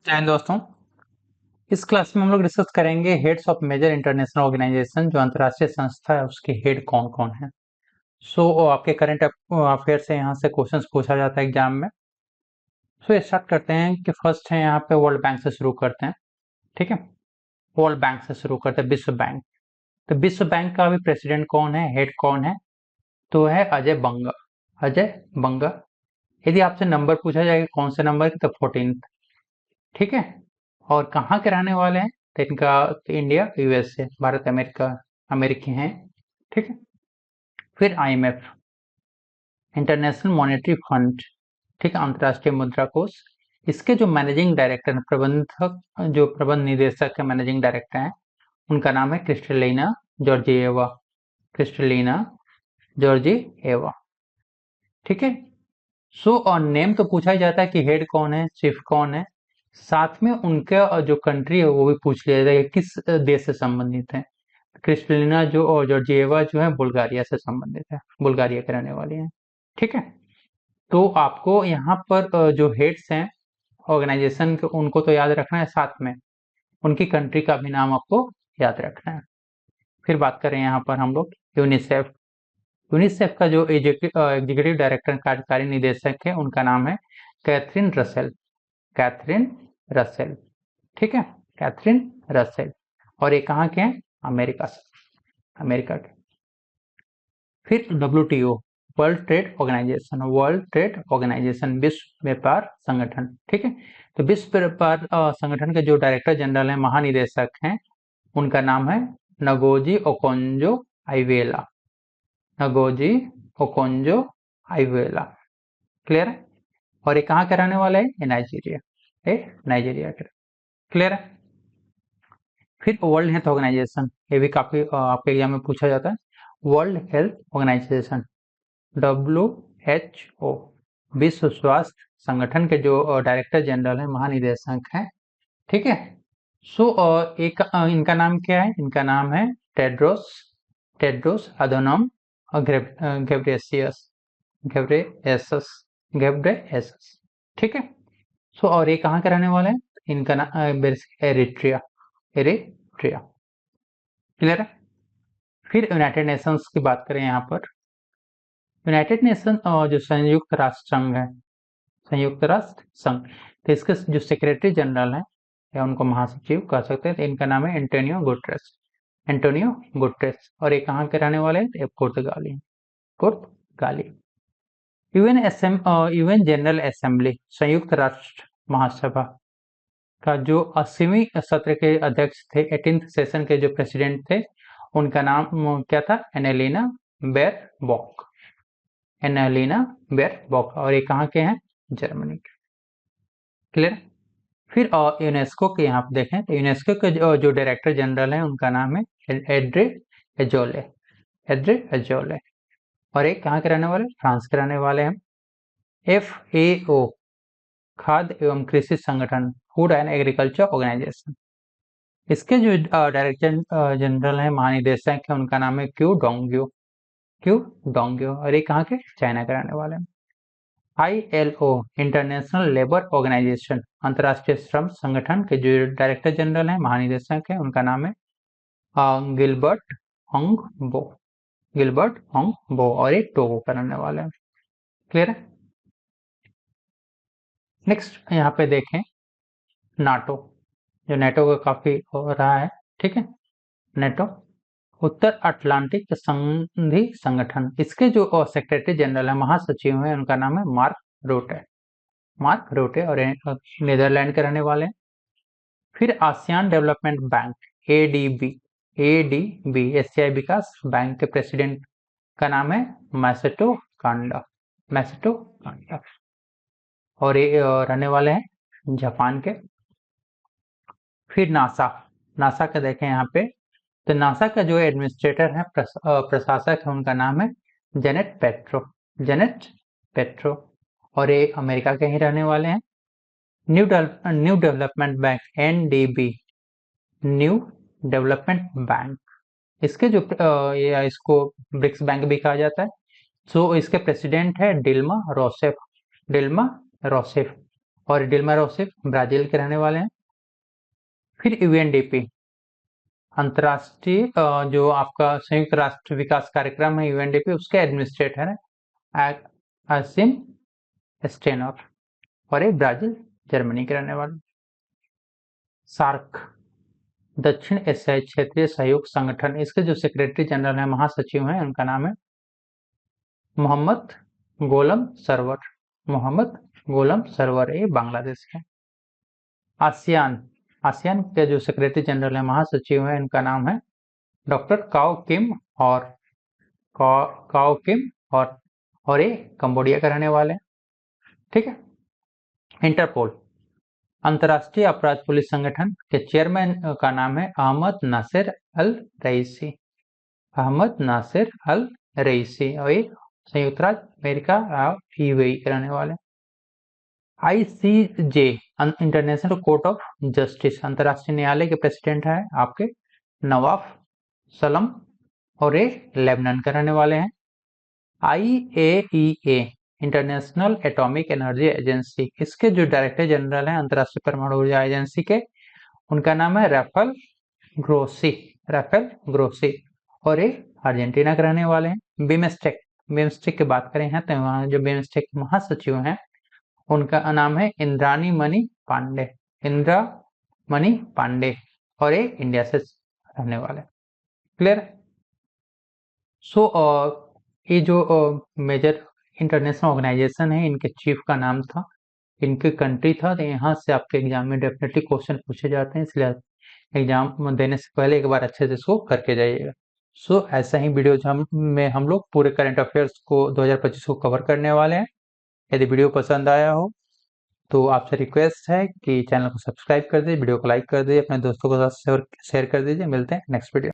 जय हिंद दोस्तों। इस क्लास में हम लोग डिस्कस करेंगे heads of major international organisation. जो अंतर्राष्ट्रीय संस्था है उसके हेड कौन कौन है। आपके करंट अफेयर से यहाँ से क्वेश्चंस पूछा जाता है एग्जाम में। स्टार्ट करते हैं कि फर्स्ट है यहाँ पे वर्ल्ड बैंक से शुरू करते हैं। ठीक है, वर्ल्ड बैंक से शुरू करते हैं, विश्व बैंक। तो विश्व बैंक का अभी प्रेसिडेंट कौन है, हेड कौन है? तो है अजय बंगा। अजय बंगा। यदि आपसे नंबर पूछा जाएगा कौन से नंबर की, तो 14। ठीक है, और कहाँ के रहने वाले हैं? तो इनका तो इंडिया यूएसए भारत अमेरिका अमेरिकी हैं। ठीक है, फिर आईएमएफ इंटरनेशनल मॉनेटरी फंड, ठीक है, अंतर्राष्ट्रीय मुद्रा कोष। इसके जो मैनेजिंग डायरेक्टर हैं, प्रबंधक, जो प्रबंध निदेशक के मैनेजिंग डायरेक्टर हैं, उनका नाम है क्रिस्टलिना जॉर्जिएवा। Kristalina Georgieva. ठीक है, और नेम तो पूछा ही जाता है कि हेड कौन है, चीफ कौन है। साथ में उनका जो कंट्री है वो भी पूछ लिया जाता है कि किस देश से संबंधित है। क्रिस्टलिना जो जॉर्जिएवा जो है बुल्गारिया से संबंधित है, बुल्गारिया के रहने वाले हैं। ठीक है, तो आपको यहाँ पर जो हेड्स हैं ऑर्गेनाइजेशन के, उनको तो याद रखना है, साथ में उनकी कंट्री का भी नाम आपको याद रखना है। फिर बात करें यहाँ पर हम लोग यूनिसेफ। यूनिसेफ का जो एग्जीक्यूटिव डायरेक्टर कार्यकारी निदेशक है, उनका नाम है कैथरीन रसेल। Catherine Russell. ठीक है, कैथरीन रसेल। और ये कहाँ के हैं? अमेरिका से, अमेरिका के। फिर WTO, world trade organisation. World trade organisation, विश्व व्यापार संगठन। ठीक है, तो विश्व व्यापार संगठन के जो डायरेक्टर जनरल हैं, महानिदेशक हैं, उनका नाम है Ngozi Okonjo Iweala. Ngozi Okonjo Iweala. Clear है? और ये कहाँ के रहने वाला है? ये नाइजीरिया, ये नाइजीरिया के। क्लियर है? फिर वर्ल्ड हेल्थ ऑर्गेनाइजेशन, ये भी काफी आपके एग्जाम में पूछा जाता है। वर्ल्ड हेल्थ ऑर्गेनाइजेशन, WHO, विश्व स्वास्थ्य संगठन के जो डायरेक्टर जनरल है, महानिदेशक हैं। ठीक है, एक इनका नाम क्या है? इनका नाम है Tedros, Tedros Adhanom Ghebreyesus, Ghebreyesus, Ghebreyesus. ठीक है, और ये कहाँ के रहने वाले हैं? इनका नाम एरिट्रिया, एरिट्रिया। क्लियर है? फिर यूनाइटेड नेशंस की बात करें यहाँ पर। यूनाइटेड नेशन जो संयुक्त राष्ट्र संघ है, संयुक्त राष्ट्र संघ, तो इसके जो सेक्रेटरी जनरल हैं, या उनको महासचिव कह सकते हैं, तो इनका नाम है एंटोनियो गुटरेस। Antonio Guterres. और ये कहाँ के रहने वाले हैं? ये पुर्तगाली, पुर्तगाली। यूएन जनरल असेंबली, संयुक्त राष्ट्र महासभा का जो 80वीं सत्र के अध्यक्ष थे, 18th सेशन के जो प्रेसिडेंट थे, उनका नाम क्या था? एनेलिना बेरबॉक। एनालिना बेरबॉक। और ये कहाँ के हैं? जर्मनी के। क्लियर? फिर यूनेस्को के यहाँ पे देखें तो यूनेस्को के जो डायरेक्टर जनरल हैं, उनका नाम है एड्रे एजोले। एड्रे एजोले। और एक कहाँ के रहने वाले? फ्रांस के रहने वाले हैं। FAO, खाद्य एवं कृषि संगठन, फूड एंड एग्रीकल्चर ऑर्गेनाइजेशन। इसके जो डायरेक्टर जनरल हैं, महानिदेशक हैं, उनका नाम है क्यू डोंग्यो। क्यू डोंग्यो। और ये कहाँ के? चाइना के रहने वाले हैं। ILO, इंटरनेशनल लेबर ऑर्गेनाइजेशन, अंतर्राष्ट्रीय श्रम संगठन के जो डायरेक्टर जनरल हैं, महानिदेशक हैं, उनका नाम है गिलबर्ट हंगबो। गिलबर्ट हंगबो। और एक टोगो का रहने वाले हैं। क्लियर है? नेक्स्ट यहाँ पे देखें नाटो, जो नेटो का काफी हो रहा है। ठीक है, नेटो उत्तर अटलांटिक संधि संगठन। इसके जो सेक्रेटरी जनरल है, महासचिव हैं, उनका नाम है मार्क रोटे। मार्क रोटे। और नीदरलैंड के रहने वाले हैं। फिर ASEAN development bank, ADB। ADB, एशियाई विकास बैंक के प्रेसिडेंट का नाम है मैसेटो कांडा। मैसेटो कांडा। और ये रहने वाले हैं जापान के। फिर नासा, नासा का देखें यहाँ पे, तो नासा का जो एडमिनिस्ट्रेटर है, प्रशासक है, उनका नाम है जेनेट पेट्रो। Janet petro. और ये अमेरिका के ही रहने वाले हैं। New development bank, NDB, new development bank. इसके जो इसको ब्रिक्स बैंक भी कहा जाता है। इसके प्रेसिडेंट है डिल्मा रोसेफ। डिल्मा रोसेफ। और डिल्मा रूसेफ ब्राजील के रहने वाले हैं। फिर यूएनडीपी, अंतर्राष्ट्रीय जो आपका संयुक्त राष्ट्र विकास कार्यक्रम है यूएनडीपी, उसके एडमिनिस्ट्रेटर है असिम स्टेनर, और ये ब्राजील जर्मनी के रहने वाले। सार्क, दक्षिण एशियाई क्षेत्रीय सहयोग संगठन, इसके जो सेक्रेटरी जनरल है, महासचिव हैं, उनका नाम है मोहम्मद गोलम सरवर। मोहम्मद गोलम सरवर, ये बांग्लादेश के। आसियान, आसियान के जो सेक्रेटरी जनरल है, महासचिव हैं, इनका नाम है डॉक्टर काओ किम, और काओ किम, और ये कंबोडिया के रहने वाले हैं। ठीक है। इंटरपोल, अंतर्राष्ट्रीय अपराध पुलिस संगठन के चेयरमैन का नाम है अहमद नासिर अल रईसी। अहमद नासिर अल रईसी, और ये संयुक्त राज्य अमेरिका और यूएई के रहने वाले। ICJ, international court of justice, अंतर्राष्ट्रीय न्यायालय के प्रेसिडेंट है आपके नवाफ सलम, और ये लेबनान के रहने वाले हैं। IAEA, international atomic energy agency, इसके जो डायरेक्टर जनरल हैं अंतर्राष्ट्रीय परमाणु ऊर्जा एजेंसी के, उनका नाम है राफेल ग्रोसी। राफेल ग्रोसी, और ये अर्जेंटीना के रहने वाले हैं। बिमस्टेक, बिमस्टेक की बात करें हैं तो वहाँ जो बिमस्टेक महासचिव हैं, उनका नाम है इंद्रानी मणि पांडे। इंदिरा मणि पांडे, और ये इंडिया से रहने वाले। क्लियर। सो ये जो मेजर इंटरनेशनल ऑर्गेनाइजेशन है, इनके चीफ का नाम था, इनकी कंट्री था। तो यहाँ से आपके एग्जाम में डेफिनेटली क्वेश्चन पूछे जाते हैं, इसलिए एग्जाम देने से पहले एक बार अच्छे से इसको करके जाइएगा। सो ऐसा ही वीडियो हम लोग पूरे करंट अफेयर्स को 2025 को कवर करने वाले हैं। यदि वीडियो पसंद आया हो तो आपसे रिक्वेस्ट है कि चैनल को सब्सक्राइब कर दीजिए, वीडियो को लाइक कर दीजिए, अपने दोस्तों के साथ शेयर कर दीजिए। मिलते हैं नेक्स्ट वीडियो।